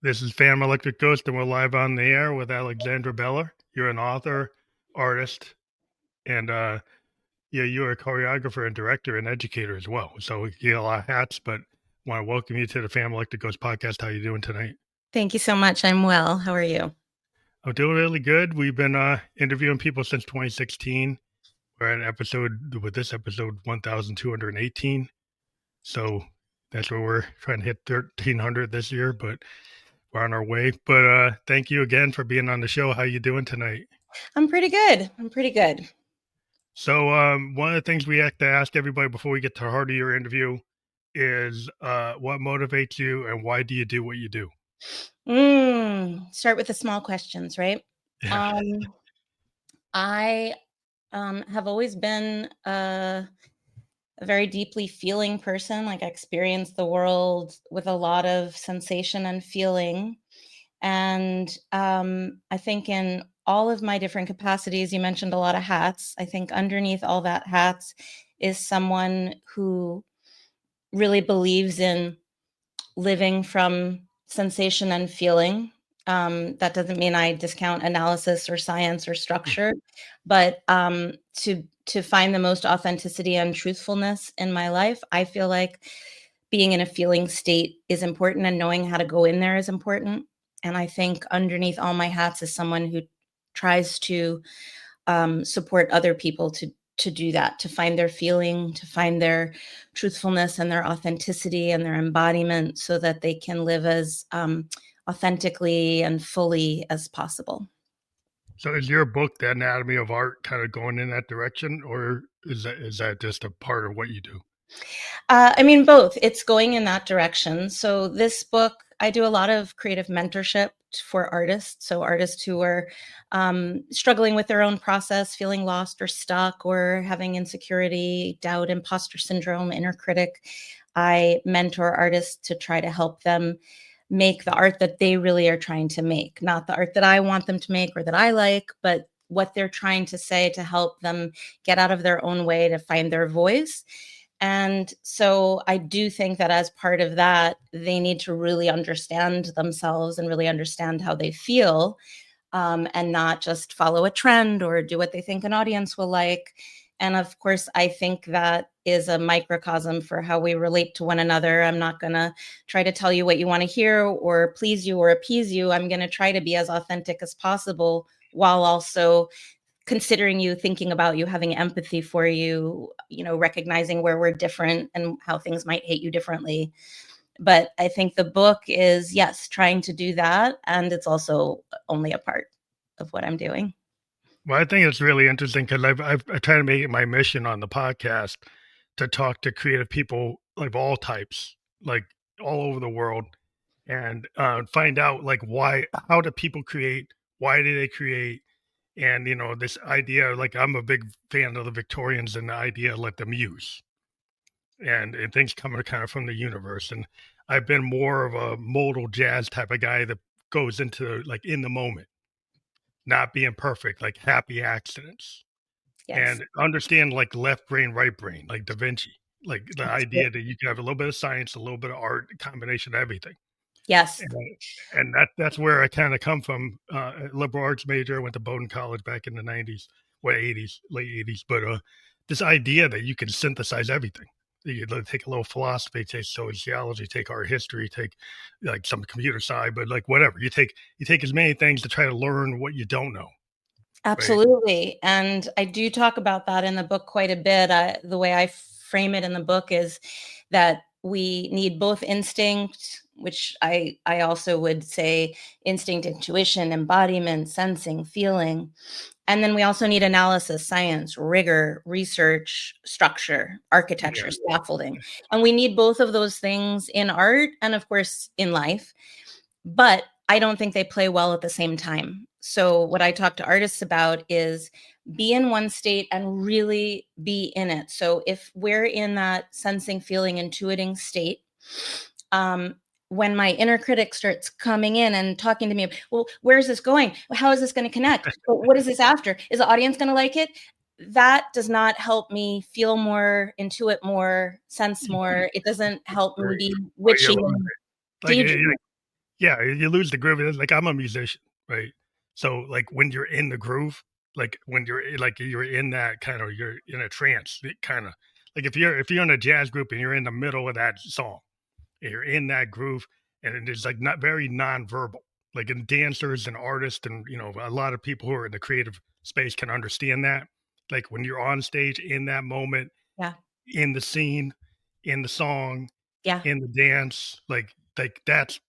This is Phantom Electric Ghost, and we're live on the air with Alexandra Beller. You're an author, artist, and yeah, you're a choreographer and director and educator as well. So you got a lot of hats, but want to welcome you to the Phantom Electric Ghost podcast. How you doing tonight? Thank you so much. I'm well. How are you? I'm doing really good. We've been interviewing people since 2016. We're at this episode 1218. So that's where we're trying to hit 1300 this year, but we're on our way. But thank you again for being on the show. How you doing tonight? I'm pretty good. I'm pretty good. So one of the things we have to ask everybody before we get to the heart of your interview is what motivates you and why do you do what you do? Start with the small questions, right? Yeah. Um, I have always been a very deeply feeling person. Like I experience the world with a lot of sensation and feeling. And I think in all of my different capacities, you mentioned a lot of hats. I think underneath all that hats is someone who really believes in living from sensation and feeling. That doesn't mean I discount analysis or science or structure, but to find the most authenticity and truthfulness in my life, I feel like being in a feeling state is important, and knowing how to go in there is important. And I think underneath all my hats is someone who tries to support other people to do that, to find their feeling, to find their truthfulness and their authenticity and their embodiment, so that they can live as authentically and fully as possible. So is your book, The Anatomy of Art, kind of going in that direction, or is that just a part of what you do? I mean, both. It's going in that direction. So this book, I do a lot of creative mentorship for artists. So artists who are struggling with their own process, feeling lost or stuck, or having insecurity, doubt, imposter syndrome, inner critic. I mentor artists to try to help them make the art that they really are trying to make, not the art that I want them to make or that I like, but what they're trying to say, to help them get out of their own way, to find their voice. And so I do think that as part of that, they need to really understand themselves and really understand how they feel, and not just follow a trend or do what they think an audience will like. And of course, I think that is a microcosm for how we relate to one another. I'm not going to try to tell you what you want to hear or please you or appease you. I'm going to try to be as authentic as possible, while also considering you, thinking about you, having empathy for you, recognizing where we're different and how things might hit you differently. But I think the book is, yes, trying to do that. And it's also only a part of what I'm doing. Well, I think it's really interesting because I try to make it my mission on the podcast to talk to creative people like all types, like all over the world, and find out like how do people create, why do they create, and this idea. Like I'm a big fan of the Victorians and the idea let them use, and things coming kind of from the universe. And I've been more of a modal jazz type of guy that goes into like in the moment, not being perfect, like happy accidents, Yes. and understand like left brain, right brain, like Da Vinci, like the idea that you can have a little bit of science, a little bit of art, a combination of everything. Yes. And, that's where I kind of come from. Liberal arts major. I went to Bowdoin College back in the 90s, well, 80s, late 80s. But this idea that you can synthesize everything. You take a little philosophy, take sociology, take art history, take like some computer side, but like whatever. You take as many things to try to learn what you don't know, right? Absolutely. And I do talk about that in the book quite a bit. The way I frame it in the book is that we need both instinct, which I also would say instinct, intuition, embodiment, sensing, feeling. And then we also need analysis, science, rigor, research, structure, Yeah. architecture, scaffolding. And we need both of those things in art and, of course, in life. But I don't think they play well at the same time. So what I talk to artists about is be in one state and really be in it. So if we're in that sensing, feeling, intuiting state, um, when my inner critic starts coming in and talking to me, well, where's this going? How is this going to connect? But what is this after? Is the audience going to like it? That does not help me feel more, intuit more, sense more. It doesn't help me Right. be Well, yeah, witchy and like daydream. Yeah, you lose the groove. Like I'm a musician, right? So like when you're in the groove, like when you're in that kind of you're in a trance, kind of like if you're in a jazz group and you're in the middle of that song, and you're in that groove, and it is like not very nonverbal. Like in dancers and artists, and a lot of people who are in the creative space can understand that. Like when you're on stage in that moment, Yeah. in the scene, in the song, Yeah. in the dance, like that's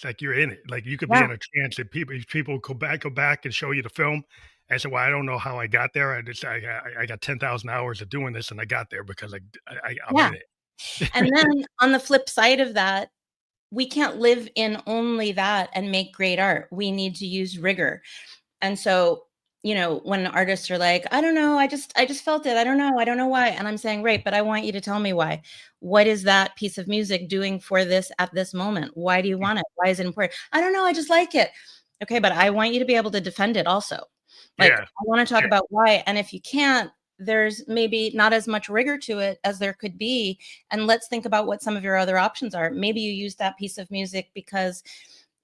like you're in it. Like you could be Yeah. in a trance and people go back and show you the film and say, "Well, I don't know how I got there. I got 10,000 hours of doing this and I got there because I'm Yeah. in it." And then on the flip side of that, we can't live in only that and make great art. We need to use rigor. And so, when artists are like, I don't know, I just felt it. I don't know why. And I'm saying, right, but I want you to tell me why. What is that piece of music doing for this at this moment? Why do you want it? Why is it important? I don't know, I just like it. Okay, but I want you to be able to defend it also. Like, Yeah. I want to talk Yeah. about why. And if you can't, there's maybe not as much rigor to it as there could be. And let's think about what some of your other options are. Maybe you use that piece of music because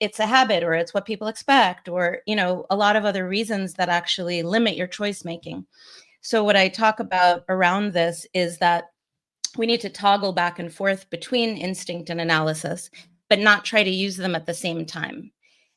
it's a habit or it's what people expect, or a lot of other reasons that actually limit your choice making. So what I talk about around this is that we need to toggle back and forth between instinct and analysis, but not try to use them at the same time.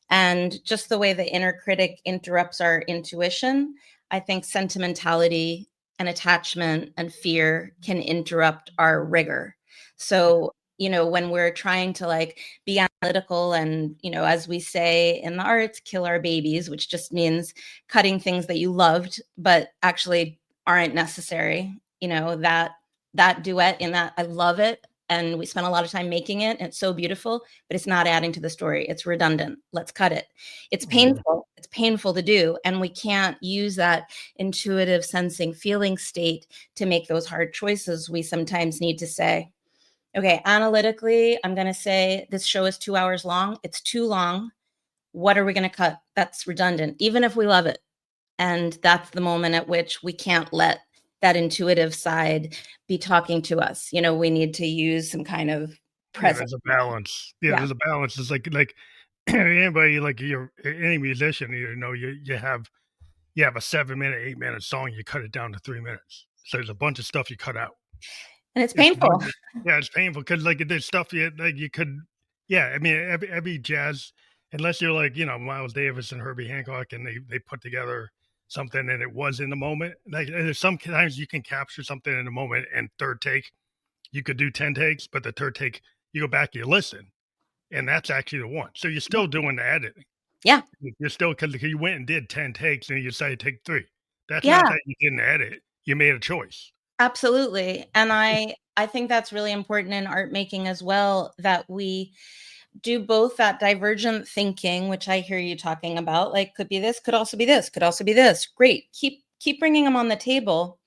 And just the way the inner critic interrupts our intuition, I think sentimentality and attachment and fear can interrupt our rigor. So, when we're trying to like be analytical and, as we say in the arts, kill our babies, which just means cutting things that you loved, but actually aren't necessary, that duet in that I love it. And we spent a lot of time making it. And it's so beautiful, but it's not adding to the story. It's redundant. Let's cut it. It's Mhm. painful. It's painful to do. And we can't use that intuitive sensing feeling state to make those hard choices. We sometimes need to say, okay, analytically, I'm going to say this show is 2 hours long. It's too long. What are we going to cut? That's redundant, even if we love it. And that's the moment at which we can't let that intuitive side be talking to us. We need to use some kind of Yeah, present. there's a balance. Yeah, Yeah. there's a balance. It's like anybody, like you're any musician, you have a 7 minute, 8 minute song, you cut it down to 3 minutes. So there's a bunch of stuff you cut out. And it's It's a painful. bunch of Yeah, it's painful because like there's stuff you could. Yeah, I mean every jazz, unless you're like Miles Davis and Herbie Hancock and they put together something and it was in the moment. Like there's sometimes you can capture something in a moment and third take you could do 10 takes, but the third take you go back, you listen, and that's actually the one. So you're Yeah. still doing the editing. Yeah. You're still because you went and did 10 takes and you decided to take 3. That's not Yeah. that you didn't edit. You made a choice. Absolutely. And I think that's really important in art making as well, that we do both that divergent thinking, which I hear you talking about, like could be this, could also be this, could also be this. Great. Keep bringing them on the table.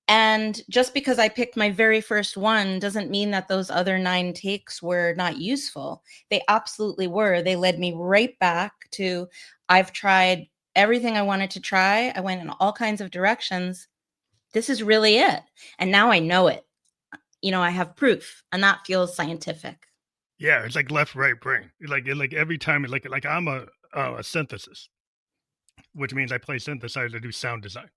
And just because I picked my very first one doesn't mean that those other 9 takes were not useful. They absolutely were. They led me right back to I've tried everything I wanted to try. I went in all kinds of directions. This is really it. And now I know it. I have proof, and that feels scientific. Yeah, it's like left, right brain. Like every time, like I'm a synthesis, which means I play synthesizer to do sound design,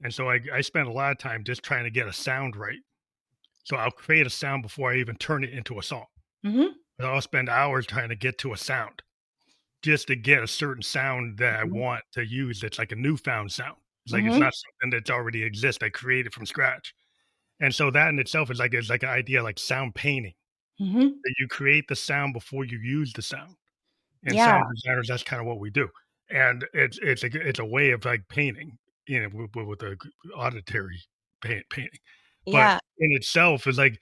and so I spend a lot of time just trying to get a sound right. So I'll create a sound before I even turn it into a song. Mhm. But I'll spend hours trying to get to a sound just to get a certain sound that I Mhm. want to use. That's like a newfound sound. It's like it's Mhm. not something that's already exists. I created from scratch, and so that in itself is like an idea like sound painting. Mhm. That you create the sound before you use the sound. And Yeah. sound designers, that's kind of what we do. And it's a way of like painting, with the auditory painting. But Yeah. in itself is like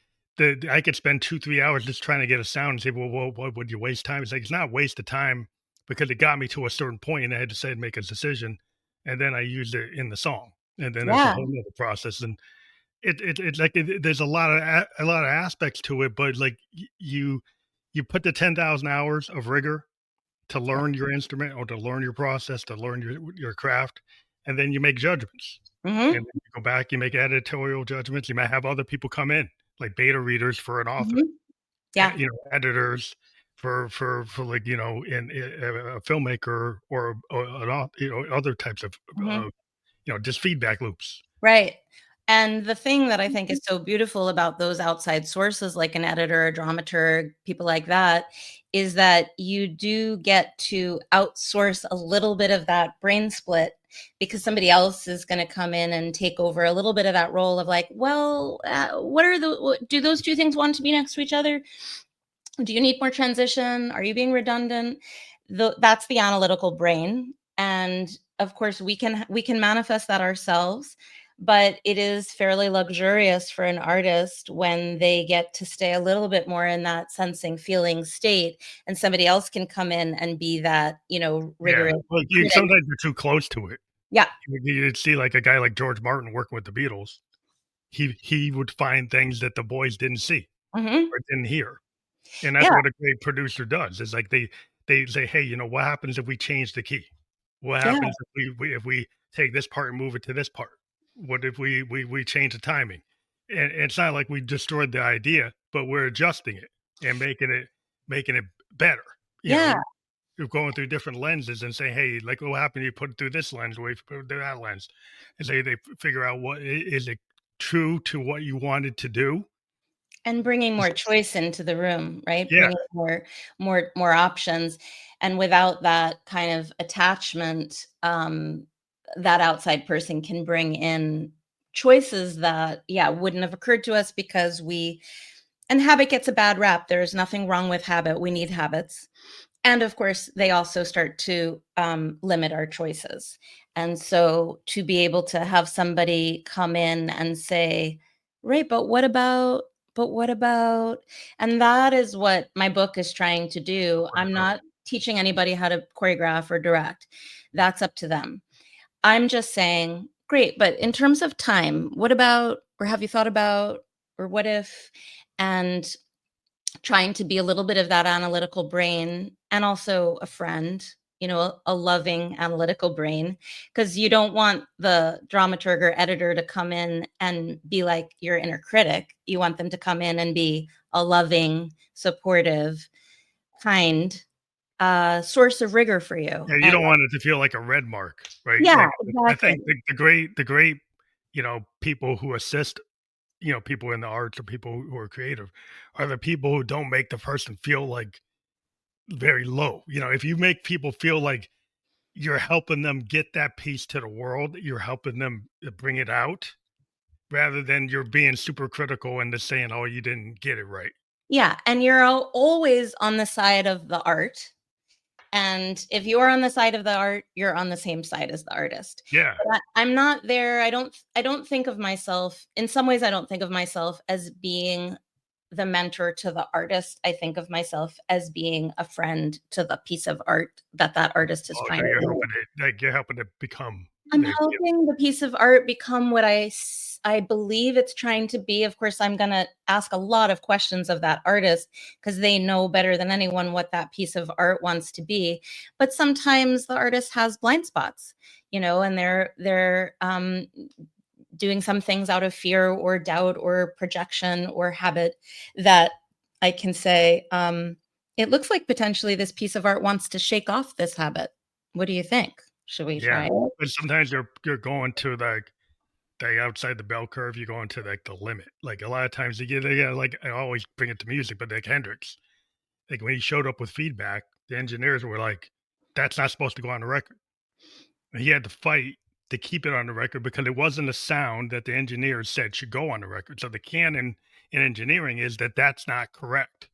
I could spend 2-3 hours just trying to get a sound and say, well, what would you waste time? It's like it's not a waste of time because it got me to a certain point and I had to say make a decision, and then I used it in the song, and then there's a Yeah. whole other process, and it's like there's a lot of aspects to it, but like you put the 10,000 hours of rigor to Yeah. learn your instrument or to learn your process, to learn your craft, and then you make judgments. And Mhm. then you go back, you make editorial judgments. You might have other people come in, like beta readers for an author, Mhm. Yeah. editors for like, in a filmmaker or other types of Mhm. just feedback loops. Right. And the thing that I think is so beautiful about those outside sources, like an editor, a dramaturg, people like that, is that you do get to outsource a little bit of that brain split because somebody else is going to come in and take over a little bit of that role of like, well, do those two things want to be next to each other? Do you need more transition? Are you being redundant? That's the analytical brain. And of course, we can manifest that ourselves, but it is fairly luxurious for an artist when they get to stay a little bit more in that sensing, feeling state, and somebody else can come in and be that, Yeah, rigorous like critic. sometimes you're too close to it. Yeah. You'd see like a guy like George Martin working with the Beatles. He would find things that the boys didn't see Hmm. or didn't hear. And that's Yeah. what a great producer does. Is like they say, "Hey, what happens if we change the key? What Yeah. happens if we take this part and move it to this part? What if we change the timing?" And it's not like we destroyed the idea, but we're adjusting it and making it better. You Yeah. know, you're going through different lenses and say, "Hey, like what happened? You put it through this lens, or you put it through that lens," and they figure out what is it true to what you wanted to do. And bringing more choice into the room, right? Yeah, Bringing more options, and without that kind of attachment, that outside person can bring in choices that, yeah, wouldn't have occurred to us because we and habit gets a bad rap. There's nothing wrong with habit. We need habits. And of course, they also start to limit our choices. And so to be able to have somebody come in and say, right, but what about, and that is what my book is trying to do. what I'm about? not teaching anybody how to choreograph or direct. That's up to them. I'm just saying, great, but in terms of time, what about, or have you thought about, or what if, and trying to be a little bit of that analytical brain and also a friend, a loving analytical brain, because you don't want the dramaturg or editor to come in and be like your inner critic. You want them to come in and be a loving, supportive, kind source of rigor for you. Yeah, you And don't want it to feel like a red mark, right? yeah, Like, I exactly. think the great, people who assist, people in the arts or people who are creative are the people who don't make the person feel like very low. If you make people feel like you're helping them get that piece to the world, you're helping them bring it out rather than you're being super critical and just saying, "Oh, you didn't get it right." Yeah, and you're always on the side of the art. And if you're on the side of the art, you're on the same side as the artist. Yeah. But I'm not there. I don't think of myself, in some ways I don't think of myself as being the mentor to the artist. I think of myself as being a friend to the piece of art that artist is Oh, trying so you're to. helping it, like you're helping it become I'm the yeah, helping the piece of art become what I believe it's trying to be. Of course, I'm gonna ask a lot of questions of that artist because they know better than anyone what that piece of art wants to be. But sometimes the artist has blind spots, and they're doing some things out of fear or doubt or projection or habit that I can say, it looks like potentially this piece of art wants to shake off this habit. What do you think? Should we yeah. try it? But sometimes you're going to like outside the bell curve, you're going to like the limit. Like a lot of times you get like I always bring it to music, but like Hendrix, like when he showed up with feedback, the engineers were like, "That's not supposed to go on the record." And he had to fight to keep it on the record because it wasn't a sound that the engineers said should go on the record. So the canon in engineering is that that's not correct.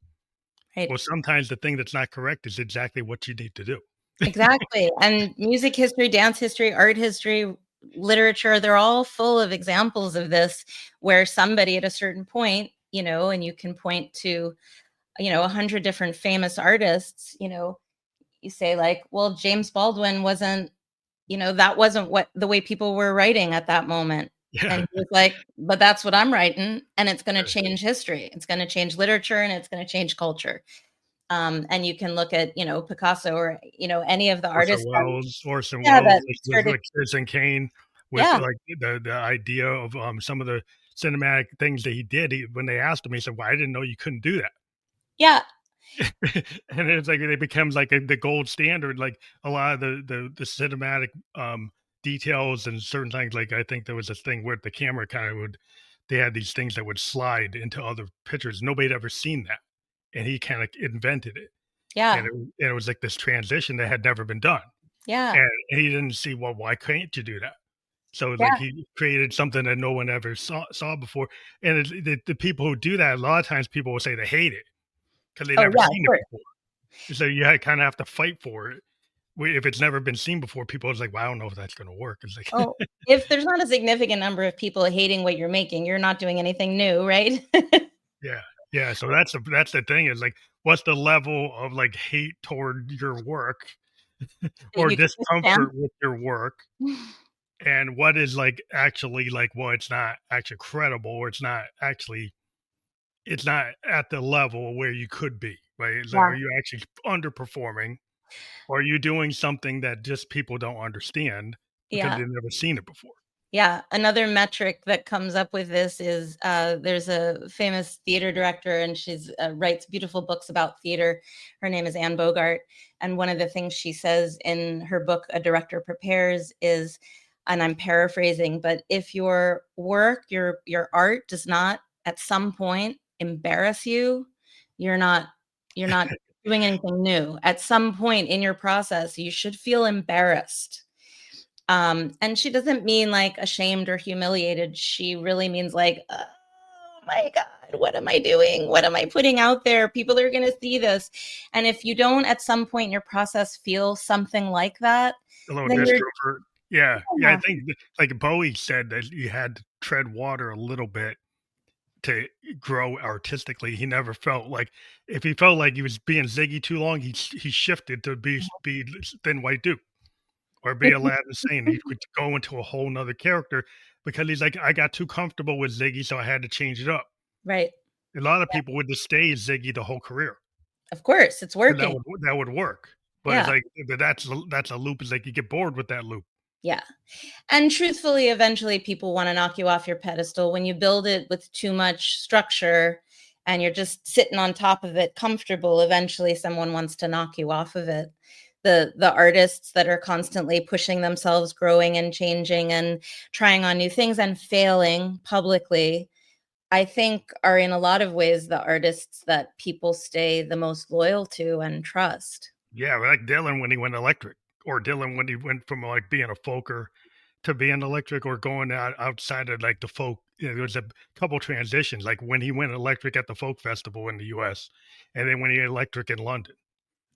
Right. Well, sometimes the thing that's not correct is exactly what you need to do. Exactly. And music history, dance history, art history, literature, they're all full of examples of this where somebody at a certain point, and you can point to, 100 different famous artists, you say like, well, James Baldwin wasn't, that wasn't what the way people were writing at that moment. And Yeah. he was like, but that's what I'm writing. And it's going to change history. It's going to change literature and it's going to change culture. And you can look at, Picasso or, any of the Orson artists that, Welles, Orson yeah, Welles that with started, like Citizen Kane, with yeah, like the idea of some of the cinematic things that he did. When they asked him, he said, "Well, I didn't know you couldn't do that." yeah. And it's like it becomes like the gold standard. Like a lot of the cinematic details and certain things. Like I think there was this thing where the camera kind of would, they had these things that would slide into other pictures. Nobody had ever seen that, and he kind of invented it. Yeah. And it was like this transition that had never been done, Yeah. and he didn't see, well, why can't you do that? So Yeah. like he created something that no one ever saw before. And the people who do that, a lot of times people will say they hate it because they Oh, never yeah, of seen it course. before. So you kind of have to fight for it. If it's never been seen before, people are like, well, I don't know if that's going to work. It's like, Oh, if there's not a significant number of people hating what you're making, you're not doing anything new, right? yeah, yeah. So that's the thing is like, what's the level of like hate toward your work That or you can withstand. discomfort with your work? And what is like actually like, well, it's not actually credible, or it's not at the level where you could be, right? It's like, Yeah. are you actually underperforming, or are you doing something that just people don't understand because Yeah. they've never seen it before? Yeah, another metric that comes up with this is there's a famous theater director, and she's writes beautiful books about theater. Her name is Anne Bogart, and one of the things she says in her book, A Director Prepares, is, and I'm paraphrasing, but if your work, your art, does not at some point embarrass you, you're not you're not doing anything new. At some point in your process, you should feel embarrassed, and she doesn't mean like ashamed or humiliated. She really means like, oh my God, what am I doing? What am I putting out there? People are going to see this. And if you don't at some point in your process feel something like that, A little then you're, discomfort. Yeah, yeah. I yeah, think like Bowie said that you had to tread water a little bit to grow artistically. He never felt like, if he felt like he was being Ziggy too long, he shifted to be Thin White Duke. Or be Aladdin Sane. He could go into a whole nother character because he's like, I got too comfortable with Ziggy, so I had to change it up. right. A lot of people would just stay Ziggy the whole career, Of course, it's and working. that would work. But it's Yeah. like, but that's a loop. It's like you get bored with that loop. Yeah. And truthfully, eventually people want to knock you off your pedestal. When you build it with too much structure and you're just sitting on top of it comfortable, eventually someone wants to knock you off of it. The artists that are constantly pushing themselves, growing and changing and trying on new things and failing publicly, I think are in a lot of ways the artists that people stay the most loyal to and trust. Yeah, like Dylan when he went electric, or Dylan when he went from like being a folker to being electric, or going outside of like the folk. You know, there was a couple transitions, like when he went electric at the folk festival in the U.S., and then when he electric in London.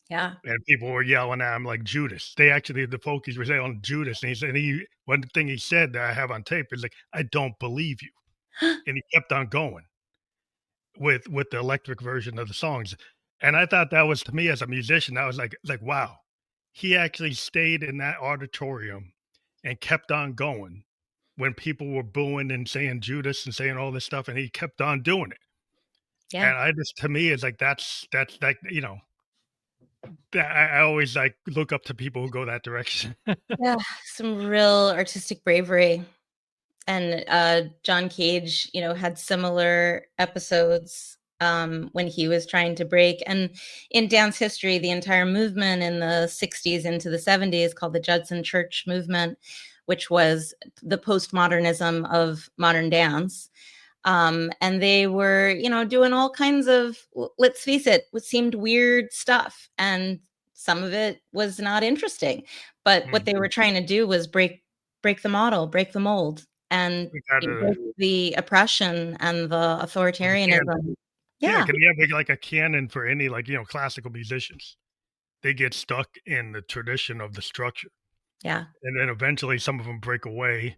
Yeah. And people were yelling at him like Judas. They actually, the folkies were saying Judas. And one thing he said that I have on tape is like, I don't believe you. And he kept on going with the electric version of the songs. And I thought that was, to me as a musician, I was like, wow, he actually stayed in that auditorium and kept on going when people were booing and saying Judas and saying all this stuff. And he kept on doing it. Yeah. And I just, to me, it's like, that's like, I always like look up to people who go that direction. Yeah. Some real artistic bravery. And John Cage, had similar episodes when he was trying to break. And in dance history, the entire movement in the 60s into the 70s, called the Judson Church movement, which was the postmodernism of modern dance. And they were, doing all kinds of, let's face it, what seemed weird stuff. And some of it was not interesting. But what Mm. they were trying to do was break the model, break the mold, and We gotta break the oppression and the we can authoritarianism. yeah, Yeah, because you have like a canon for any like, classical musicians. They get stuck in the tradition of the structure, yeah, and then eventually some of them break away,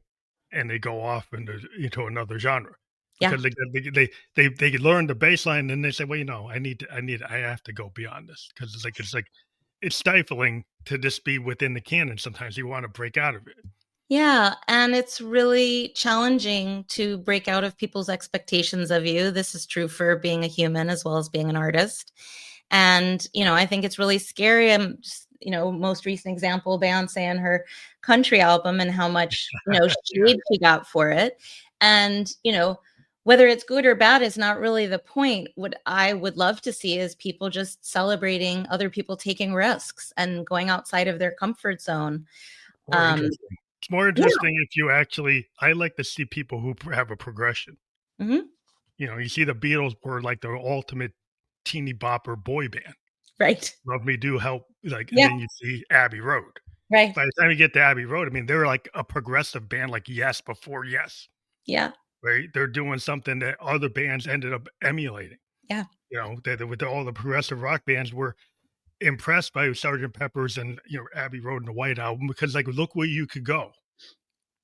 and they go off into another genre yeah, because they learn the baseline, and then they say, "Well, I have to go beyond this," because it's stifling to just be within the canon. Sometimes you want to break out of it. yeah. And it's really challenging to break out of people's expectations of you. This is true for being a human as well as being an artist. And, I think it's really scary. Most recent example, Beyonce and her country album and how much, shade she got for it. And, whether it's good or bad is not really the point. What I would love to see is people just celebrating other people taking risks and going outside of their comfort zone. More Um, interesting. It's more yeah. interesting if you actually I like to see people who have a progression. Hmm. You know, you see the Beatles were like the ultimate teeny bopper boy band. Right. Love Me Do help, like, and Yeah. then you see Abbey Road. Right. By the time you get to Abbey Road, I mean, they're like a progressive band like Yes before Yes, Yeah. right? They're doing something that other bands ended up emulating. Yeah. You know, with all the progressive rock bands were impressed by Sergeant Pepper's and, you know, Abbey Road and the White Album because, like, look where you could go.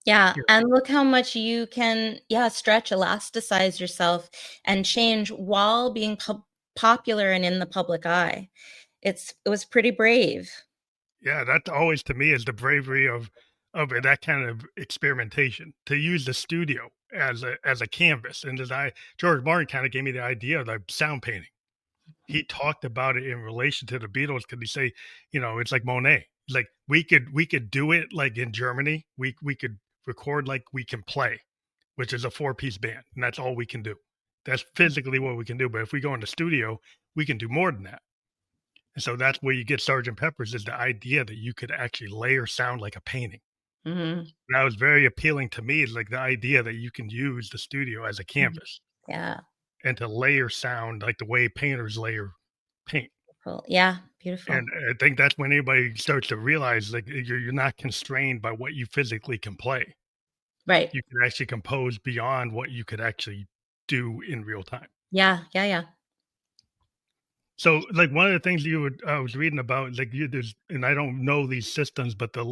Yeah, You and look how much you can, yeah, stretch, elasticize yourself and change while being popular and in the public eye. It was pretty brave. Yeah, that always to me is the bravery of that kind of experimentation, to use the studio as a canvas, and as I George Martin kinda gave me the idea of, like, sound painting. He talked about it in relation to the Beatles. Could he say, you know, it's like Monet. Like we could do it like in Germany. We could record like we can play, which is a four-piece band, and that's all we can do. That's physically what we can do. But if we go in the studio, we can do more than that. And so that's where you get Sergeant Pepper's is the idea that you could actually layer sound like a painting. Mhm. That was very appealing to me, like the idea that you can use the studio as a Mhm. canvas Yeah, and to layer sound like the way painters layer paint. cool. Yeah, beautiful. And I think that's when anybody starts to realize, like, you're not constrained by what you physically can play. Right. You can actually compose beyond what you could actually do in real time. Yeah, yeah, yeah. So, like, one of the things you would I was reading about, like, you there's and I don't know these systems, but the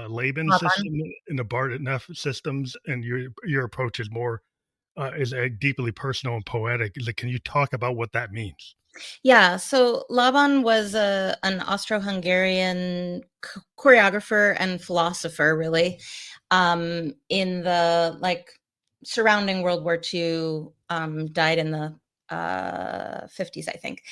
Laban Hop on. system and the Bartlett systems, and your approach is, deeply personal and poetic. Like, can you talk about what that means? Yeah, so Laban was an Austro-Hungarian choreographer and philosopher, really, in the like surrounding World War II. Died in the 50s, I think.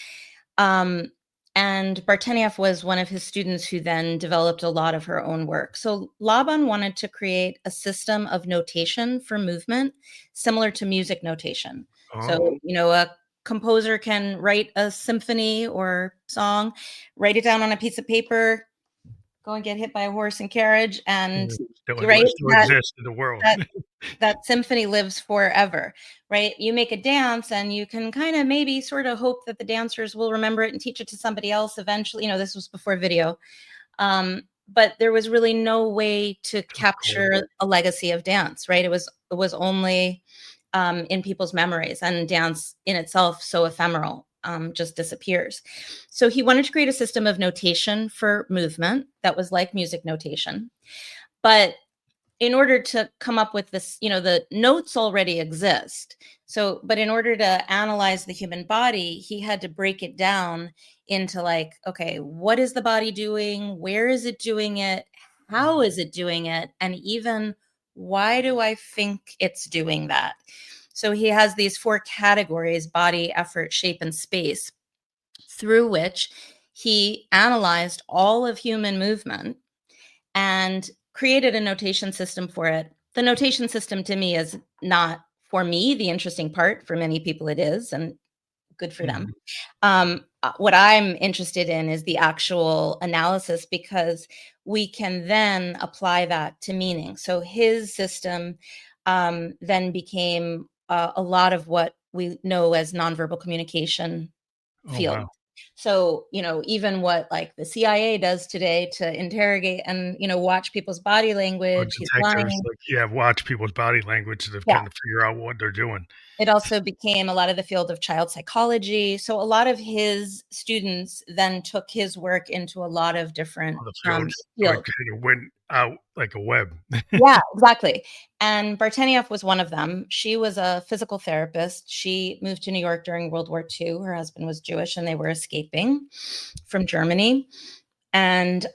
Um, and Bartenieff was one of his students who then developed a lot of her own work. So Laban wanted to create a system of notation for movement similar to music notation. Oh, So, a composer can write a symphony or song, write it down on a piece of paper, go and get hit by a horse and carriage, and that right would still that exist in the world. that that symphony lives forever, right? You make a dance and you can kind of maybe sort of hope that the dancers will remember it and teach it to somebody else eventually. This was before video. But there was really no way to Cool. capture a legacy of dance, right? It was only in people's memories, and dance in itself so ephemeral, just disappears. So he wanted to create a system of notation for movement that was like music notation, but in order to come up with this, the notes already exist. So, but in order to analyze the human body, he had to break it down into like, okay, what is the body doing? Where is it doing it? How is it doing it? And even why do I think it's doing that? So he has these four categories: body, effort, shape, and space, through which he analyzed all of human movement and created a notation system for it. The notation system to me is not, for me, the interesting part. For many people, it is, and good for them. Mhm. What I'm interested in is the actual analysis, because we can then apply that to meaning. So his system then became a lot of what we know as nonverbal communication Oh, field. wow. So, even what like the CIA does today to interrogate and, watch people's body Or language, he's detectives, lying. like, yeah, watch people's body language to Yeah. kind of figure out what they're doing. It also became a lot of the field of child psychology. So a lot of his students then took his work into a lot of different Other fields, like, fields. kind of went out like a web. Yeah, exactly. And Bartenieff was one of them. She was a physical therapist. She moved to New York during World War II. Her husband was Jewish and they were escaping from Germany. And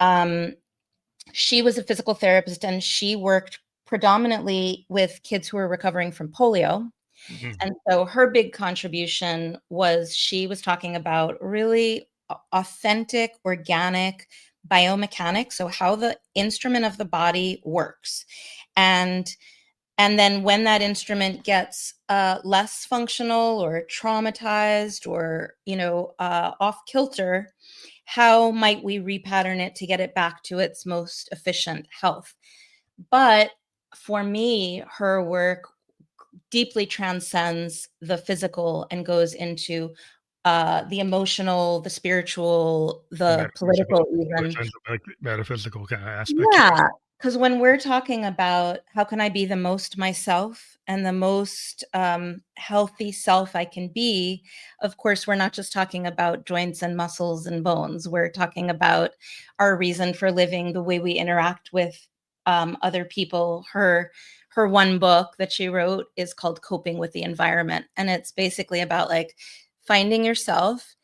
she was a physical therapist and she worked predominantly with kids who were recovering from polio. Mhm. And so her big contribution was she was talking about really authentic, organic biomechanics. So, how the instrument of the body works. And And then when that instrument gets less functional or traumatized or, off kilter, how might we repattern it to get it back to its most efficient health? But for me, her work deeply transcends the physical and goes into the emotional, the spiritual, The the metaphysical, political, even. push into, like, metaphysical kinda aspects of it. Yeah, because when we're talking about how can I be the most myself and the most, healthy self I can be, of course, we're not just talking about joints and muscles and bones. We're talking about our reason for living, the way we interact with, other people. Her one book that she wrote is called Coping with the Environment, and it's basically about, like, finding yourself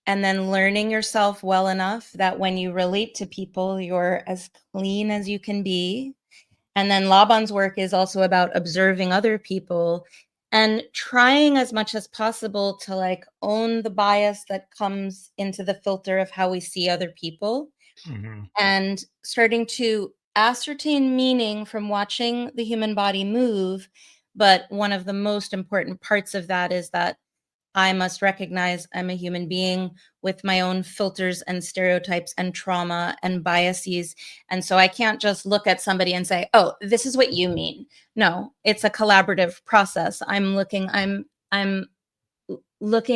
and then learning yourself well enough that when you relate to people, you're as clean as you can be. And then Laban's work is also about observing other people and trying as much as possible to like own the bias that comes into the filter of how we see other people Mhm, and starting to ascertain meaning from watching the human body move. But one of the most important parts of that is that I must recognize I'm a human being with my own filters and stereotypes and trauma and biases. And so I can't just look at somebody and say, "Oh, this is what you mean." No, it's a collaborative process. I'm looking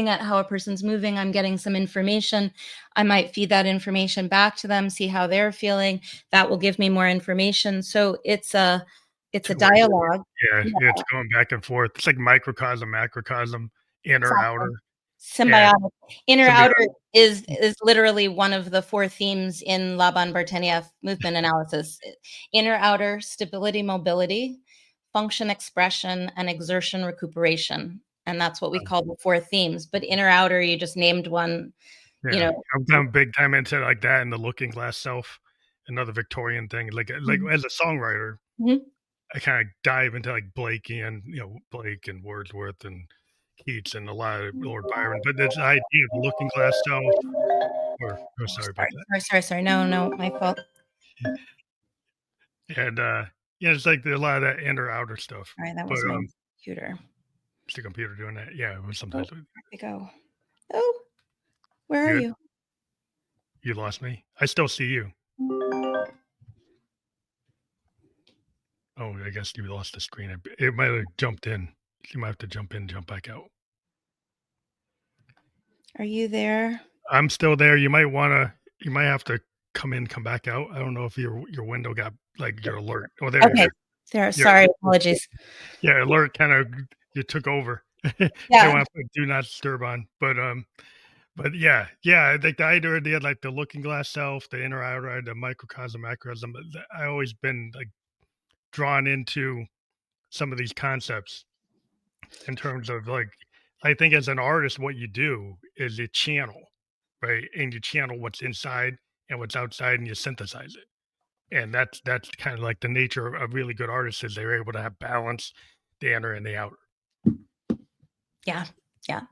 at how a person's moving, I'm getting some information. I might feed that information back to them, see how they're feeling. That will give me more information. So it's a two-way street. dialogue. Yeah, Yeah, yeah, it's going back and forth. It's like microcosm, macrocosm, inner, exactly. outer, and Symbiotic. Inner outer symbiotic. is literally one of the 4 themes in Laban Bartenieff movement analysis. Inner outer, stability, mobility, function, expression, and exertion, recuperation. And that's what we call the 4 themes. But inner outer, you just named one, you Yeah, know. I'm big time into like that and the looking glass self, another Victorian thing. Like Mhm. as a songwriter, Mhm. I kinda dive into, like, Blakey and, Blake and Wordsworth and Keats and a lot of Lord Byron, but this idea of looking glass self or oh, Oh, sorry about sorry, that. sorry, sorry, sorry. No, no, my fault. And, yeah, it's like a lot of that inner outer stuff, All right, that but, was my computer. it's the computer doing that. Yeah, it was Oh, sometimes where'd it go? Oh, where are good. you? You lost me? I still see you. Oh, I guess you lost the screen. It might have jumped in. You might have to jump in, jump back out. Are you there? I'm still there. You might have to come in, come back out. I don't know if your window got like, your alert. Oh, there you Okay. are. There. Your Sorry, apologies. yeah, alert kinda you took over. I Yeah. wanna put do not disturb on, but yeah, I think the idea, like, the looking glass self, the inner outer eye, the microcosm, macrocosm, I always been, like, drawn into some of these concepts in terms of, like I think as an artist, what you do is you channel, right? And you channel what's inside and what's outside, and you synthesize it. And that's kinda like the nature of really good artists is they're able to have balance, the inner and the outer. Yeah. Yeah.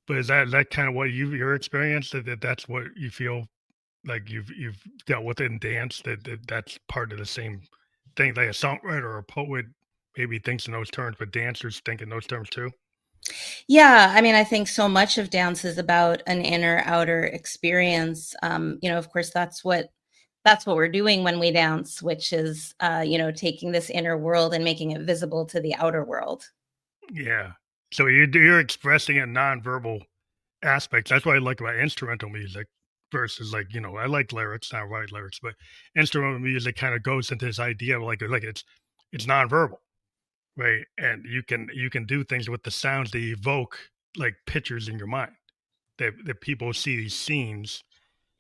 But is that kinda what your experience that's what you feel like you've dealt with in dance, that's part of the same thing, like a songwriter or a poet maybe thinks in those terms, but dancers think in those terms too? Yeah, I mean, I think so much of dance is about an inner outer experience. Of course, that's what we're doing when we dance, which is, taking this inner world and making it visible to the outer world. Yeah. So you're expressing a nonverbal aspects. That's what I like about instrumental music versus like, I like lyrics, not write lyrics, but instrumental music kind of goes into this idea of like it's nonverbal. Right, and you can do things with the sounds that evoke, like, pictures in your mind, that people see these scenes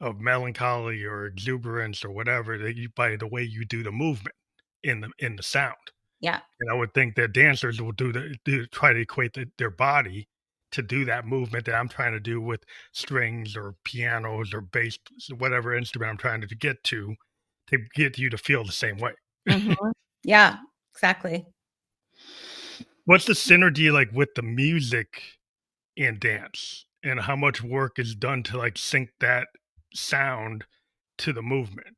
of melancholy or exuberance or whatever that you by the way you do the movement in the sound, Yeah. and I would think that dancers will try to equate their body to do that movement that I'm trying to do with strings or pianos or bass, whatever instrument I'm trying to get you to feel the same way. Mhm. Yeah, exactly. What's the synergy like with the music and dance, and how much work is done to, like, sync that sound to the movement?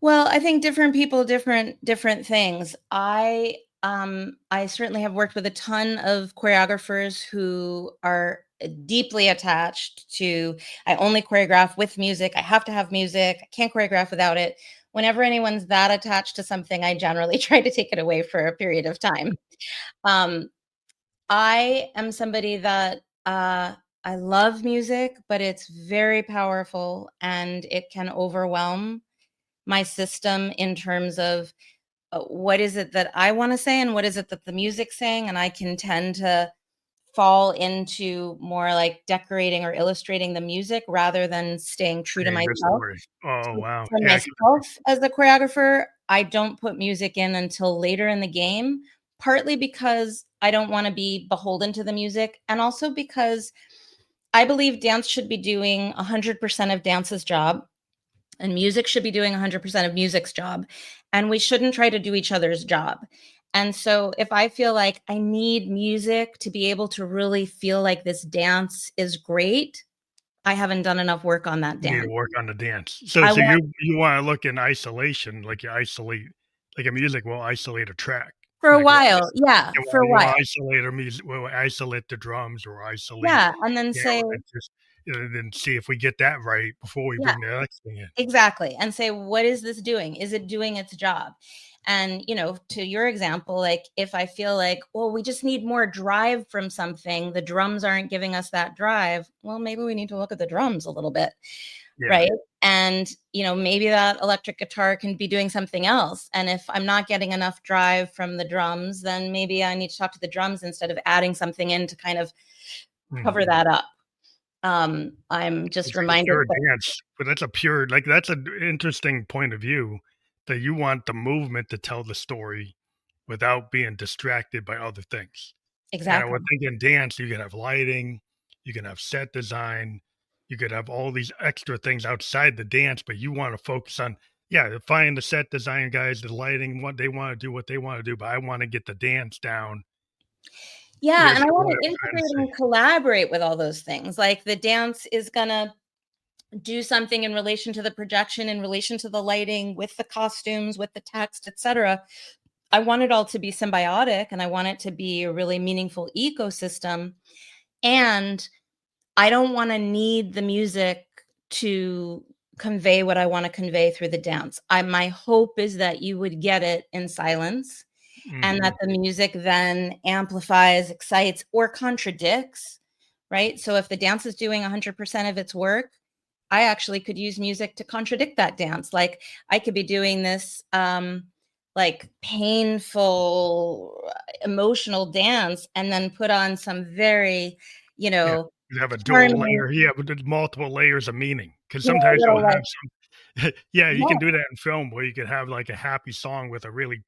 Well, I think different people, different things. I certainly have worked with a ton of choreographers who are deeply attached to I only choreograph with music. I have to have music. I can't choreograph without it. Whenever anyone's that attached to something, I generally try to take it away for a period of time. Um, I am somebody that I love music, but it's very powerful and it can overwhelm my system in terms of what is it that I want to say and what is it that the music's saying. And I can tend to fall into more like decorating or illustrating the music rather than staying true to Creating the myself. story. Oh, So wow. for Yeah, 'cause myself as a choreographer, I don't put music in until later in the game, partly because I don't want to be beholden to the music, and also because I believe dance should be doing 100% of dance's job and music should be doing 100% of music's job, and we shouldn't try to do each other's job. And so if I feel like I need music to be able to really feel like this dance is great, I haven't done enough work on that you need to dance. work on the dance. So I so want you wanna look in isolation, like you isolate like a music will isolate a track. for a Like we'll while, yeah, for a you wanna while. isolate a music we'll isolate the drums or isolate, Yeah, and then say and just then see if we get that right before we yeah, bring the next thing in. exactly, and say, "What is this doing? Is it doing its job?" And, to your example, like, if I feel like, "Well, we just need more drive from something, the drums aren't giving us that drive," well, maybe we need to look at the drums a little bit, Yeah. right? And, maybe that electric guitar can be doing something else, and if I'm not getting enough drive from the drums, then maybe I need to talk to the drums instead of adding something in to kind of cover Mhm. that up. I'm just It's like a reminded pure that dance, but that's a pure like, that's an interesting point of view that you want the movement to tell the story without being distracted by other things. And I would exactly. think in dance, you could have lighting, you can have set design, you could have all these extra things outside the dance, but you want to focus on, yeah, find the set design guys, the lighting, what they want to do, what they want to do, but I want to get the dance down Yeah, with and I what wanna I'm trying to integrate say. and collaborate with all those things, like, the dance is gonna do something in relation to the projection, in relation to the lighting, with the costumes, with the text, etcetera. I want it all to be symbiotic, and I want it to be a really meaningful ecosystem, and I don't wanna need the music to convey what I wanna convey through the dance. I My hope is that you would get it in silence and that Mhm. the music then amplifies, excites, or contradicts, right? So if the dance is doing 100% of its work, I actually could use music to contradict that dance. Like I could be doing this like painful emotional dance and then put on some very, you Yeah. know, You have a dual charming, layer. Yeah, but there's multiple layers of meaning because a sometimes little you'll like have some, yeah, you yeah, can do that in film where you could have like a happy song with a really,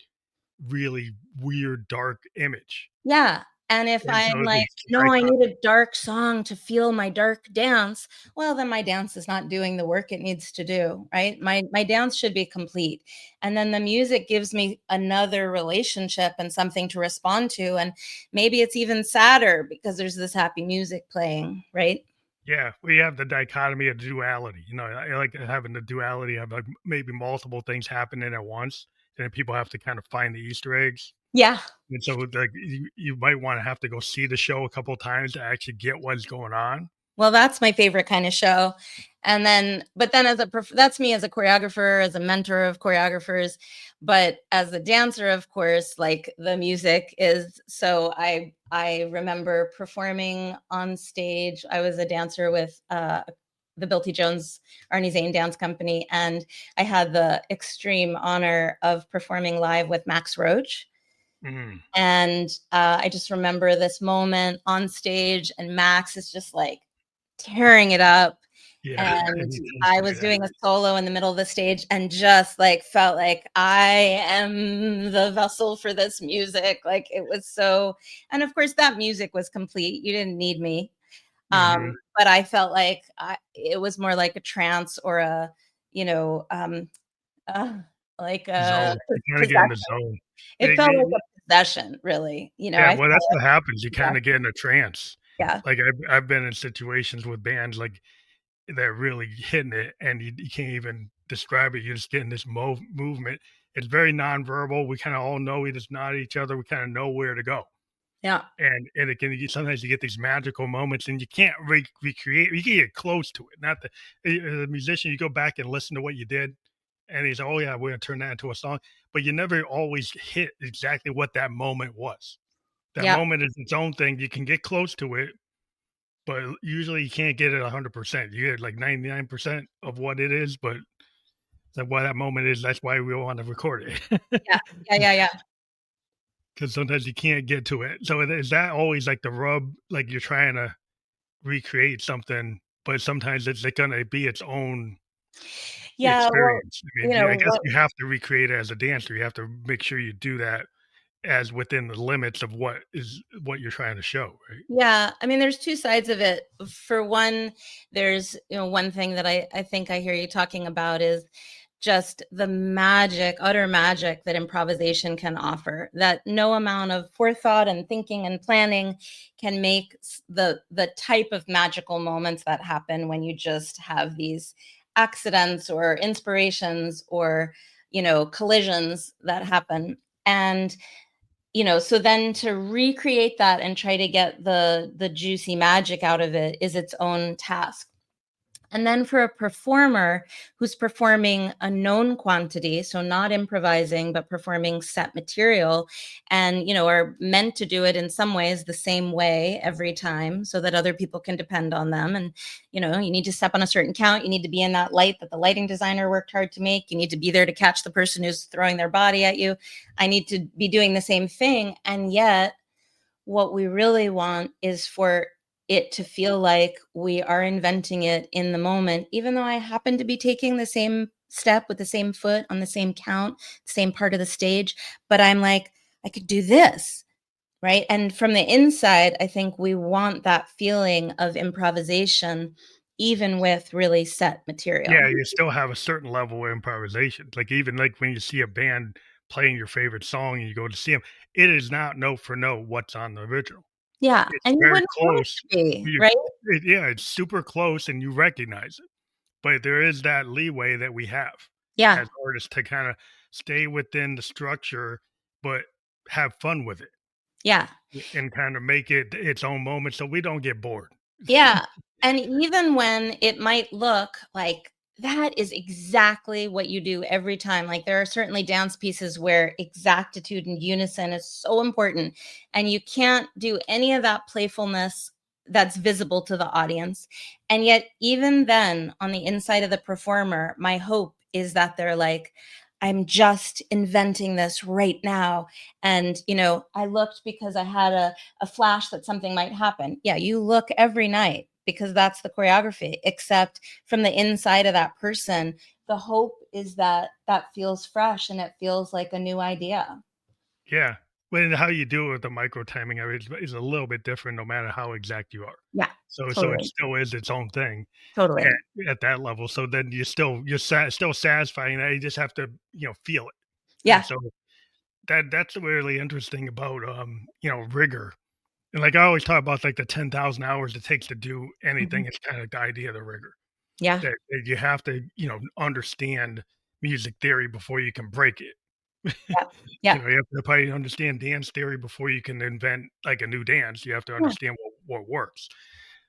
really weird, dark image. yeah, and if And I'm so like, it's "No, very I com need a dark song to feel my dark dance," well, then my dance is not doing the work it needs to do, right? My dance should be complete, and then the music gives me another relationship and something to respond to, and maybe it's even sadder because there's this happy music playing, right? yeah, we have the dichotomy of duality. I like having the duality of like maybe multiple things happening at once, and then people have to kind of find the Easter eggs. Yeah. And so, like, you might want to have to go see the show a couple times to actually get what's going on. Well, that's my favorite kind of show. And then but then that's me as a choreographer, as a mentor of choreographers, but as a dancer, of course, like the music is so I remember performing on stage. I was a dancer with the Bill T. Jones Arnie Zane Dance Company, and I had the extreme honor of performing live with Max Roach. Mm, And I just remember this moment on stage, and Max is just like tearing it up. yeah, And he tends I to do was that. doing a solo in the middle of the stage and just like felt like I am the vessel for this music. Like it was so, and of course, that music was complete. You didn't need me. Mhm. But I felt like it was more like a trance or a, you know, uh, like a Zone. You kinda get in the possession. zone. It They felt like they a possession, really. Yeah, I well, felt that's what happens. You yeah, kinda get in a trance. yeah. Like, I've been in situations with bands, like, that really hitting it, and you can't even describe it. You're just getting this movement. It's very nonverbal. We kind of all know we just nod at each other. We kind of know where to go. Yeah. And it can sometimes you get these magical moments and you can't recreate. You can get close to it. Not the as a musician, you go back and listen to what you did, and he's oh yeah, we're gonna turn that into a song. But you never always hit exactly what that moment was. That Yeah. moment is its own thing. You can get close to it, but usually you can't get it 100%. You get like 99% of what it is, but that's why that moment is. That's why we want to record it. Yeah. Yeah. Yeah. Yeah. Because sometimes you can't get to it. So is that always like the rub? Like you're trying to recreate something, but sometimes it's like gonna be its own Yeah. Well, experience. I mean, I guess what you have to recreate it as a dancer. You have to make sure you do that as within the limits of what you're trying to show, right? Yeah, I mean, there's two sides of it. For one, there's, one thing that I think I hear you talking about is just the magic, utter magic that improvisation can offer, that no amount of forethought and thinking and planning can make the type of magical moments that happen when you just have these accidents or inspirations or, collisions that happen. And so then to recreate that and try to get the juicy magic out of it is its own task. And then for a performer who's performing a known quantity, so not improvising, but performing set material, and are meant to do it in some ways the same way every time so that other people can depend on them. And you need to step on a certain count, you need to be in that light that the lighting designer worked hard to make, you need to be there to catch the person who's throwing their body at you. I need to be doing the same thing. And yet what we really want is for it to feel like we are inventing it in the moment, even though I happen to be taking the same step with the same foot on the same count, same part of the stage. But I'm like, I could do this. Right. And from the inside, I think we want that feeling of improvisation, even with really set material. Yeah, you still have a certain level of improvisation. Like even like when you see a band playing your favorite song and you go to see them, it is not note for note what's on the original. Yeah. It's And you very wouldn't want it close. to be, You right? yeah, it's super close and you recognize it. But there is that leeway that we have Yeah. as artists to kinda stay within the structure, but have fun with it Yeah. and kind of make it its own moment so we don't get bored. Yeah, and even when it might look like that is exactly what you do every time, like, there are certainly dance pieces where exactitude and unison is so important, and you can't do any of that playfulness that's visible to the audience, and yet even then, on the inside of the performer, my hope is that they're like, "I'm just inventing this right now," and, I looked because I had a flash that something might happen. Yeah, you look every night because that's the choreography, except from the inside of that person, the hope is that that feels fresh and it feels like a new idea. Yeah. When how you do it with the micro timing of it is a little bit different no matter how exact you are. Yeah, So it totally. still is its own thing Totally. at that level. So then you're still satisfying that you just have to, feel it. And Yeah. so that's really interesting about rigor. And like I always talk about like the 10,000 hours it takes to do Mhm. anything. It's kind of the idea of the rigor Yeah. that you have to, understand music theory before you can break it. Yeah. Yeah. You have to probably understand dance theory before you can invent like a new dance. You have to Yeah. understand what works.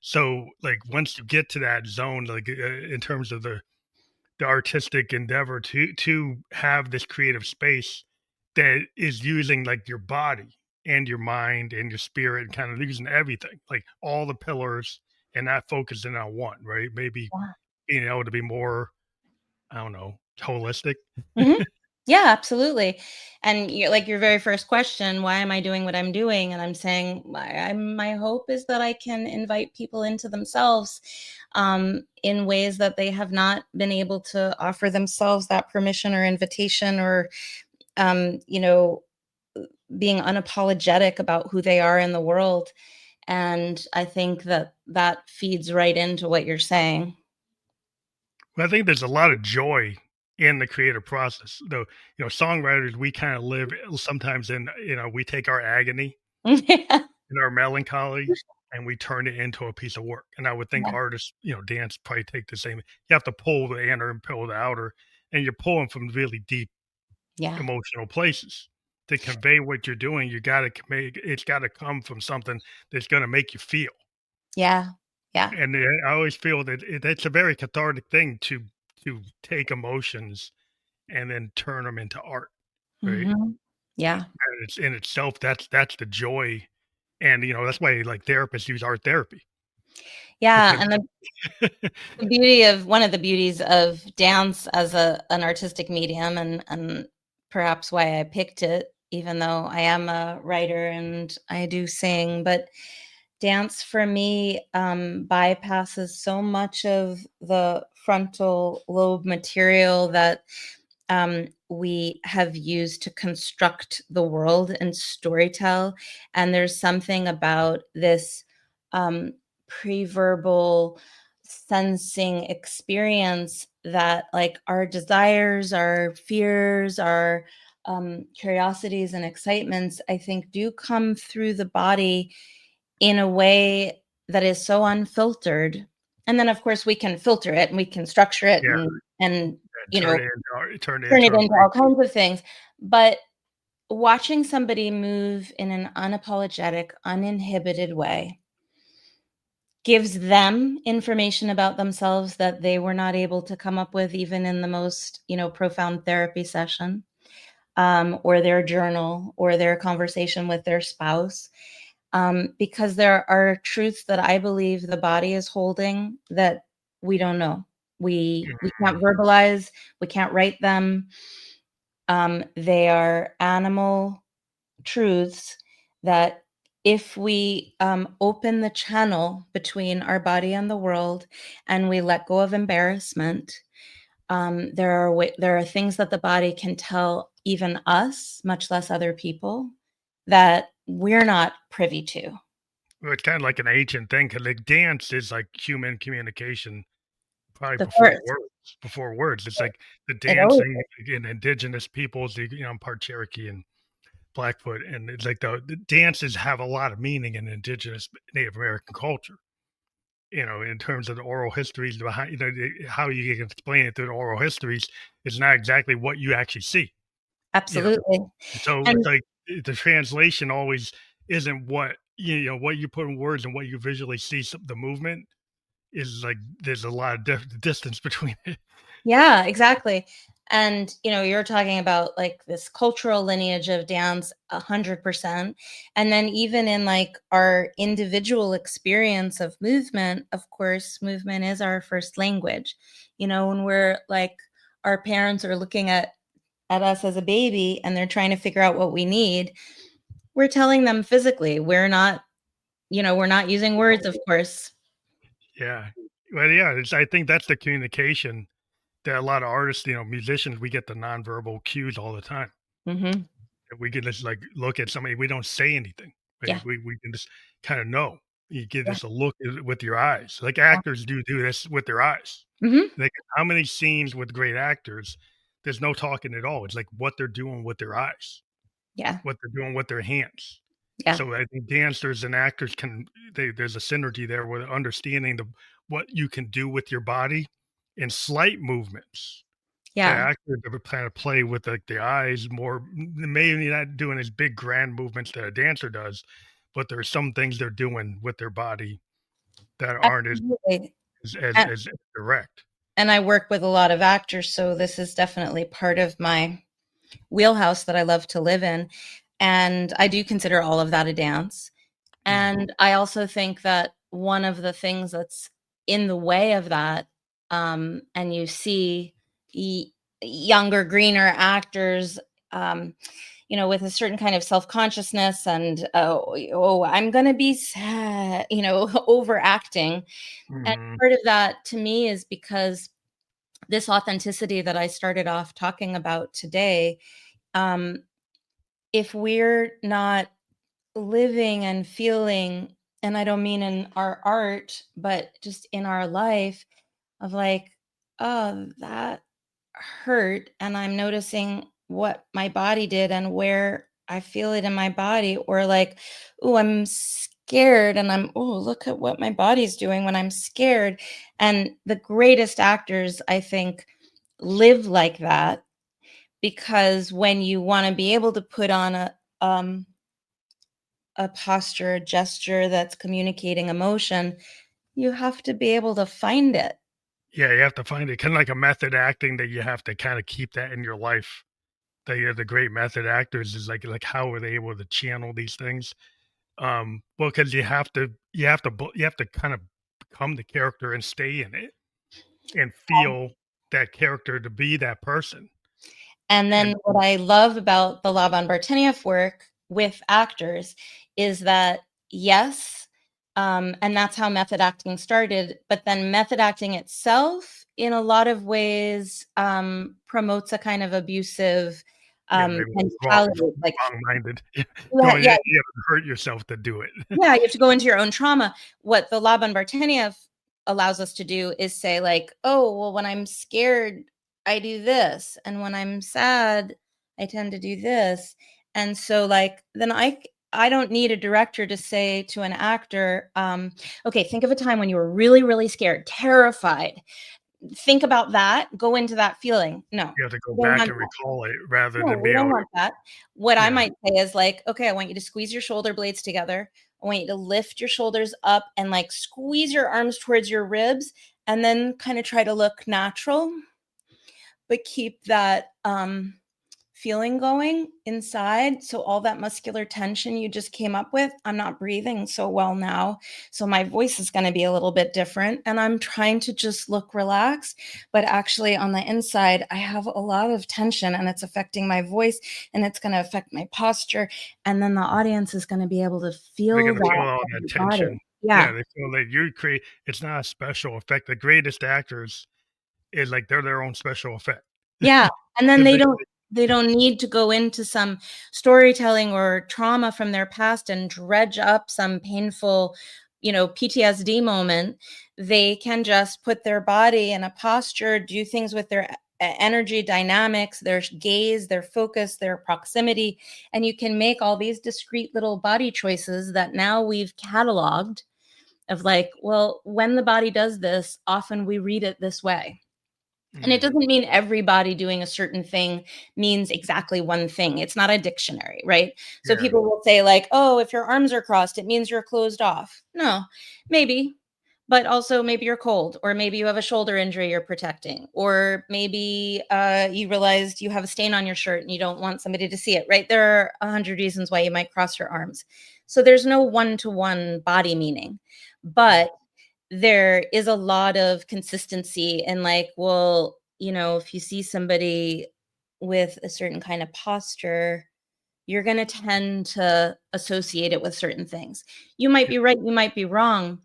So, like, once you get to that zone, like in terms of the artistic endeavor to have this creative space that is using like your body and your mind and your spirit, and kind of using everything, like all the pillars, and not focusing on one, right? Maybe Yeah. being able to be more, I don't know, holistic. Mhm. Yeah, absolutely. And like your very first question, why am I doing what I'm doing? And I'm saying my hope is that I can invite people into themselves in ways that they have not been able to offer themselves that permission or invitation or um, you know, being unapologetic about who they are in the world. And I think that that feeds right into what you're saying. Well, I think there's a lot of joy in the creative process. Though, songwriters, we kind of live sometimes in, we take our agony Yeah. and our melancholy and we turn it into a piece of work. And I would think Yeah. artists, dance probably take the same. You have to pull the inner and pull the outer. and you're pulling from really deep Yeah. emotional places. To convey what you're doing, you gotta make it's gotta come from something that's gonna make you feel. Yeah. Yeah. And I always feel that it's a very cathartic thing to take emotions and then turn them into art, right? Mhm. Yeah. And it's in itself, that's the joy, and, that's why, like, therapists use art therapy Yeah, because and the beauty of one of the beauties of dance as an artistic medium, and perhaps why I picked it, even though I am a writer and I do sing, but dance for me, bypasses so much of the frontal lobe material that we have used to construct the world and storytell. And there's something about this um, pre-verbal sensing experience that, like, our desires, our fears, our curiosities and excitements, I think, do come through the body in a way that is so unfiltered. And then, of course, we can filter it and we can structure it yeah, and and you know turn it turn into it a into great all kinds of things. But watching somebody move in an unapologetic, uninhibited way gives them information about themselves that they were not able to come up with even in the most, profound therapy session, or their journal or their conversation with their spouse. Because there are truths that I believe the body is holding that we don't know. We can't Mhm. verbalize, we can't write them. They are animal truths that if we open the channel between our body and the world and we let go of embarrassment, there are things that the body can tell even us, much less other people, that we're not privy to. Well, it's kinda like an ancient thing because like, dance is like human communication probably The first, before words. It's like the it always dancing in indigenous peoples, I'm part Cherokee and Blackfoot, and it's like the dances have a lot of meaning in indigenous Native American culture, in terms of the oral histories behind, how you can explain it through the oral histories is not exactly what you actually see, you know? absolutely. So it's And like the translation always isn't what you put in words and what you visually see, the movement is like there's a lot of distance between it. yeah, exactly. And, you're talking about, like, this cultural lineage of dance 100%. And then even in, like, our individual experience of movement, of course, movement is our first language. When we're like, our parents are looking at us as a baby and they're trying to figure out what we need, we're telling them physically. We're not using words, of course. Yeah. Well, yeah, I think that's the communication that a lot of artists, musicians, we get the nonverbal cues all the time. Mhm. We can just like look at somebody, we don't say anything, right? Yeah. We can just kind of know. You give Yeah. this a look with your eyes. Like Yeah. actors do this with their eyes. Mhm. Like how many scenes with great actors, there's no talking at all. It's like what they're doing with their eyes, Yeah. what they're doing with their hands. Yeah. So I think dancers and actors there's a synergy there with understanding what you can do with your body in slight movements. The Yeah. actors that kind of play with like the eyes more, maybe not doing as big grand movements that a dancer does, but there's some things they're doing with their body that aren't Absolutely. as direct. And I work with a lot of actors, so this is definitely part of my wheelhouse that I love to live in, and I do consider all of that a dance. Mm, And I also think that one of the things that's in the way of that, and you see y younger, greener actors, with a certain kind of self-consciousness and, "Oh, I'm gonna be sad," overacting. And mhm, part of that to me is because this authenticity that I started off talking about today, um, if we're not living and feeling, and I don't mean in our art, but just in our life, of like, oh, that hurt. And I'm noticing what my body did and where I feel it in my body, or like, oh, I'm scared and oh, look at what my body's doing when I'm scared. And the greatest actors, I think, live like that, because when you want to be able to put on a posture, a gesture that's communicating emotion, you have to be able to find it. Yeah, you have to find it kinda like a method acting that you have to kinda keep that in your life. The great method actors is like how are they able to channel these things? Well, because you have to kind of become the character and stay in it and feel that character to be that person. And then And what I love about the Laban Bartenieff work with actors is that, yes, and that's how method acting started, but then method acting itself, in a lot of ways, promotes a kind of abusive yeah, maybe mentality. Like, wrong-minded. yeah, Going in, yeah, you have to hurt yourself to do it. yeah, you have to go into your own trauma. What the Laban Bartenieff allows us to do is say, like, oh, well, when I'm scared, I do this. And when I'm sad, I tend to do this. And so, like, then I don't need a director to say to an actor, okay, think of a time when you were really, really scared, terrified. Think about that. Go into that feeling. No, You have to go we don't back want and that. recall it rather No, than we be don't able to want that. What I yeah, might say is like, "Okay, I want you to squeeze your shoulder blades together. I want you to lift your shoulders up and, like, squeeze your arms towards your ribs, and then kinda try to look natural, but keep that, feeling going inside. So all that muscular tension you just came up with, I'm not breathing so well now. So my voice is going to be a little bit different. And I'm trying to just look relaxed. But actually, on the inside, I have a lot of tension and it's affecting my voice and it's going to affect my posture. And then the audience is going to be able to they're feel gonna feel that all in that your body. tension. Yeah, Yeah. they feel that you create it's not a special effect. The greatest actors is like they're their own special effect. Yeah, and then 'Cause they don't need to go into some storytelling or trauma from their past and dredge up some painful, PTSD moment. They can just put their body in a posture, do things with their energy dynamics, their gaze, their focus, their proximity, and you can make all these discrete little body choices that now we've cataloged of like, well, when the body does this, often we read it this way. And it mm, doesn't mean everybody doing a certain thing means exactly one thing. It's not a dictionary, right? So yeah, people will say, like, oh, if your arms are crossed, it means you're closed off. No, maybe. But also, maybe you're cold, or maybe you have a shoulder injury you're protecting, or maybe you realized you have a stain on your shirt and you don't want somebody to see it, right? There are 100 reasons why you might cross your arms. So there's no one to one body meaning. mm, But there is a lot of consistency and like, well, if you see somebody with a certain kind of posture, you're going to tend to associate it with certain things. You might yeah, be right, you might be wrong,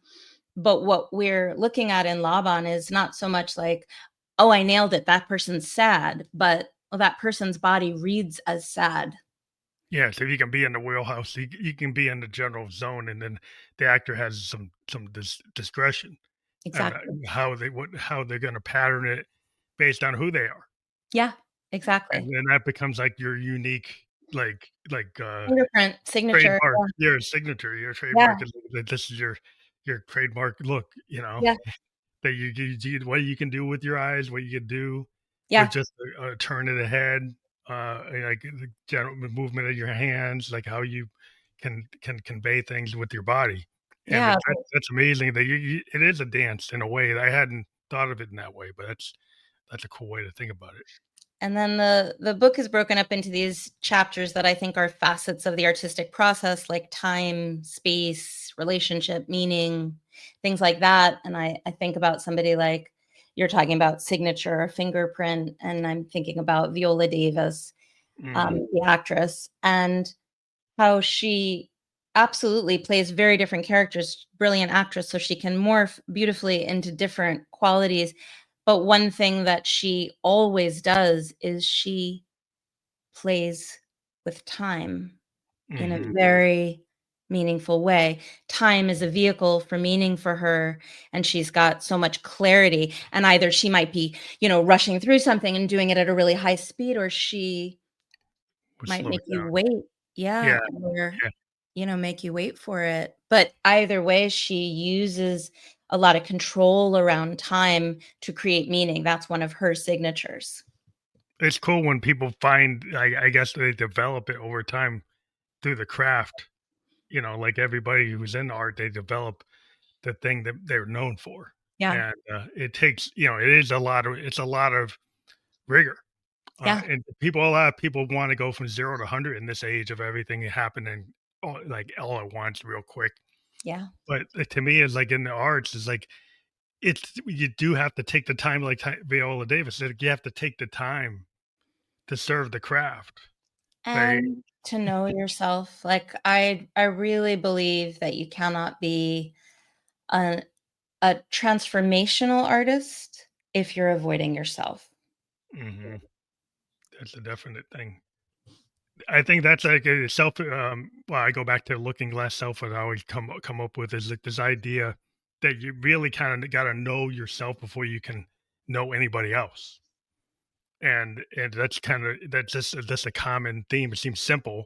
but what we're looking at in Laban is not so much like, oh, I nailed it, that person's sad, but well, that person's body reads as sad. yeah, so you can be in the wheelhouse, you can be in the general zone, and then the actor has some discretion on, Exactly. how they're gonna pattern it based on who they are, Yeah, and exactly. then that becomes, like, your unique, Fingerprint signature. trademark, your signature, your Yeah, trademark is that this is your trademark look, yeah, that you what you can do with your eyes, what you can do with yeah, just a turn of the head, like the general movement of your hands, like how you can convey things with your body, and yeah. that's amazing that it is a dance in a way that I hadn't thought of it in that way, but that's a cool way to think about it. And then the book is broken up into these chapters that I think are facets of the artistic process, like time, space, relationship, meaning, things like that. And I think about somebody like you're talking about signature or fingerprint, and I'm thinking about Viola Davis, Mm, the actress, and how she absolutely plays very different characters, brilliant actress, so she can morph beautifully into different qualities. But one thing that she always does is she plays with time in a mhm. very meaningful way. Time is a vehicle for meaning for her, and she's got so much clarity. And either she might be, rushing through something and doing it at a really high speed, or she We'll might slow make it you down. wait. Yeah, Yeah, or, yeah. make you wait for it. But either way, she uses a lot of control around time to create meaning. That's one of her signatures. It's cool when people find, I guess they develop it over time through the craft. You know, like everybody who's in art, they develop the thing that they're known for. Yeah. And it takes, you know, it is a lot of, it's a lot of rigor. Yeah. And people, a lot of people want to go from 0 to 100 in this age of everything happening like all at once, real quick. Yeah. But to me, it's like in the arts, it's like it's you do have to take the time, like Viola Davis said, you have to take the time to serve the craft. They, And to know yourself. Like I really believe that you cannot be a a transformational artist if you're avoiding yourself. hmm that's a definite thing. I think that's like a self. Well, I go back to looking glass self. What I always come up with is like this idea that you really kind of got to know yourself before you can know anybody else. And that's kind of that's a common theme. It seems simple,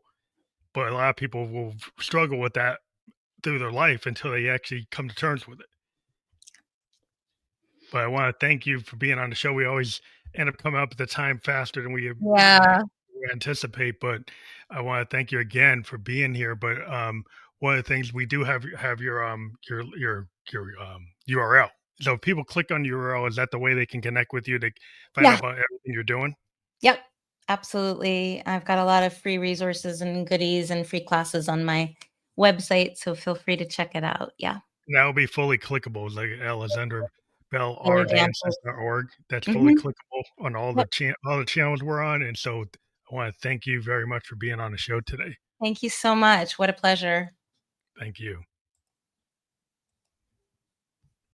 but a lot of people will struggle with that through their life until they actually come to terms with it. But I want to thank you for being on the show. We always end up coming up at the time faster than Yeah. we anticipate, but I want to thank you again for being here. But one of the things we do have your URL. So if people click on URL, is that the way they can connect with you to find out Yeah. about everything you're doing? Yep. Absolutely. I've got a lot of free resources and goodies and free classes on my website, so feel free to check it out. Yeah. And that will be fully clickable, like Alexandra Beller Bellrdances dances. .org. That's fully Mhm. clickable on Yep. all the channels we're on. And so I want to thank you very much for being on the show today. Thank you so much. What a pleasure. Thank you.